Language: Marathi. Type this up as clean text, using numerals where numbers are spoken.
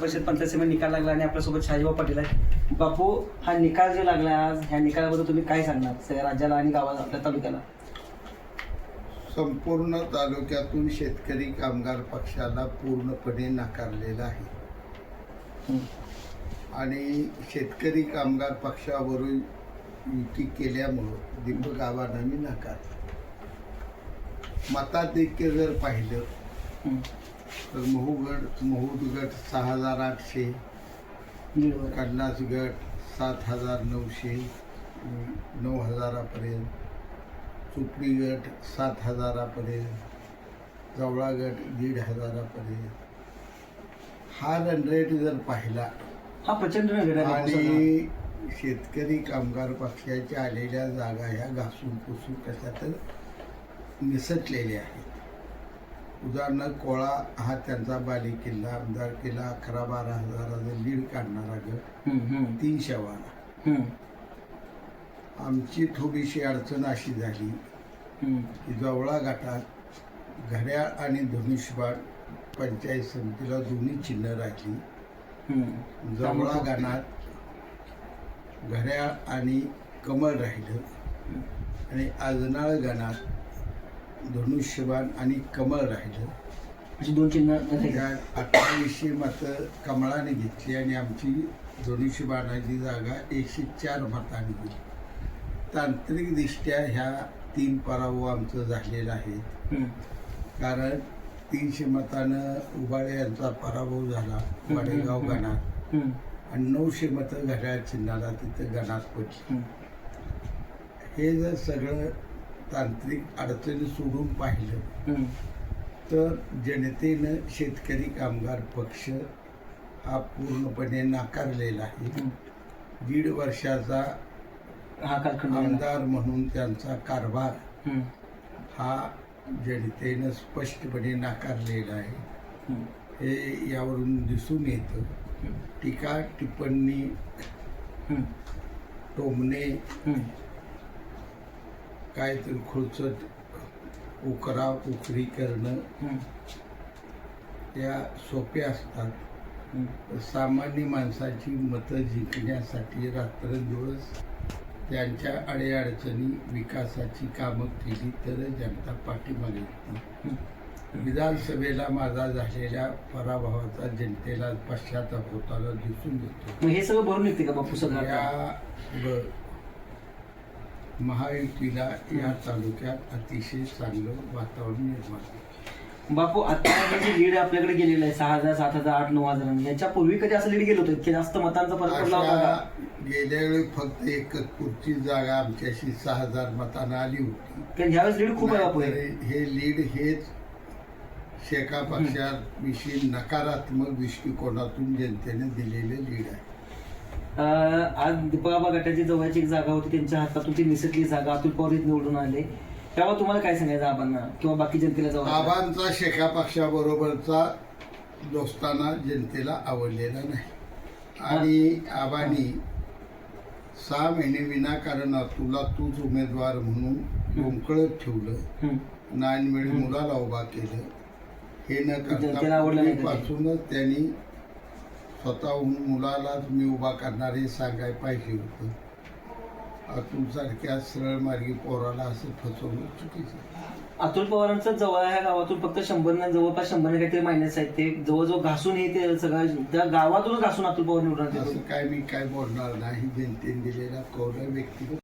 परिषद पंचायत समिती निकाल लागला आणि आपल्यासोबत शहाजीभाऊ पाटील आहेत. बापू, हा निकाल जो लागला आज, ह्या निकालाबद्दल तुम्ही काय सांगणार सगळ्या राज्याला आणि गावाला, आपल्या तालुक्याला? संपूर्ण तालुक्यातून शेतकरी कामगार पक्षाला पूर्णपणे नाकारलेला आहे आणि शेतकरी कामगार पक्षावरून युती केल्यामुळं दीपक आव्हानांनी नाकारलं. मताधिक्य जर पाहिलं तर महूद गट 6,800, कन्नास गट 7,900, 9,000पर्यंत, सुपरी गट 7,000पर्यंत, जवळा गट 1,500पर्यंत. हा रन रेट जर पाहिला हा प्रचंड आणि शेतकरी कामगार पक्षाच्या आलेल्या जागा ह्या घासून पुसून कशात निसटलेल्या आहेत. उदाहरणार्थ कोळा हा त्यांचा बालेकिल्ला, आमदार किल्ला 11-12 हजाराचा लीड काढणारा गट 300 वाला. आमची थोडीशी अडचण अशी झाली की जवळा गटात घड्याळ आणि धनुष्यबाण पंचायत समितीला दोन्ही चिन्ह राहिली. जवळा गणात घड्याळ आणि कमळ राहिलं आणि आजनाळ गणात धनुष्यबाण आणि कमळ राहिलं. अशी दोन चिन्ह. 2800 मतं कमळाने घेतली आणि आमची धनुष्यबाणाची जागा 104 मतांनी दिली. तांत्रिकदृष्ट्या ह्या 3 पराभव आमचं झालेला आहे. कारण 300 मतानं उबाळे यांचा पराभव झाला वाडेगाव गणात आणि 900 मतं घड्याळ चिन्हाला तिथं गणात पडली. हे जर सगळं तांत्रिक अडचणी सोडून पाहिलं तर जनतेनं शेतकरी कामगार पक्ष हा पूर्णपणे नाकारलेला आहे. 1.5 वर्षाचा आमदार म्हणून त्यांचा कारभार हा जनतेनं स्पष्टपणे नाकारलेला आहे. हे यावरून दिसून येतं. टीका टिप्पणी, टोमणे, काहीतरी खुळचट उकरी करणं या सोप्या असतात. सामान्य माणसाची मतं जिंकण्यासाठी रात्रंदिवस त्यांच्या अडीअडचणी विकासाची कामं केली तर जनता पाठीमागे येते. विधानसभेला माझा झालेल्या पराभवाचा जनतेला पश्चाताप होताना दिसून येतो. हे सगळं भरून येते का बापू? सगळं महायुतीला या तालुक्यात अतिशय चांगलं वातावरण निर्माण झालं. बापू, आता जे लीड आपल्याकडे गेलेलं आहे 6,000, 7,000, 8,000, 9,000, याच्यापूर्वी कधी असं लीड गेलो होतं? इतके जास्त मतांचा फरक पडला होता? गेल्या वेळी फक्त एकच पुढची जागा आमच्याशी 6,000 मतांना आली होती. कारण ह्यावेळेस लीड खूप आहे बापू. हे लीड हेच शेका पक्षाविषयी नकारात्मक दृष्टिकोनातून जनतेने दिलेले लीड आहे. आज दीपक गटाची जवळची एक जागा होती, त्यांच्या हातातून ती निसटली जागा. अतुल पवार निवडून आले, तेव्हा तुम्हाला काय सांगायचं आबांना किंवा बाकी जनतेला? जाऊन आबांचा शेका पक्षाबरोबरचा दोस्ताना जनतेला आवडलेला नाही आणि आबांनी 6 महिने विनाकारण अतुलला तूच उमेदवार म्हणून लोंबकळत ठेवलं, नानवेळी मुलाला उभा केलं. हे न करता पूर्वीपासूनच त्यांनी स्वतःहून मुलालाच मी उभा करणार हे सांगायला पाहिजे होतं. अतुलसारख्या सरळ मार्गी पोराला असं फसवणं चुकीचं. अतुल पवारांचं जवळ ह्या गावातून फक्त 100 जवळपास 100 काहीतरी मायनस आहेत. ते जवळजवळ घासून हे ते सगळं त्या गावातूनच घासून अतुल पवार निवडून असं काय मी काय बोलणार नाही. जनतेने दिलेला कौल व्यक्तिगत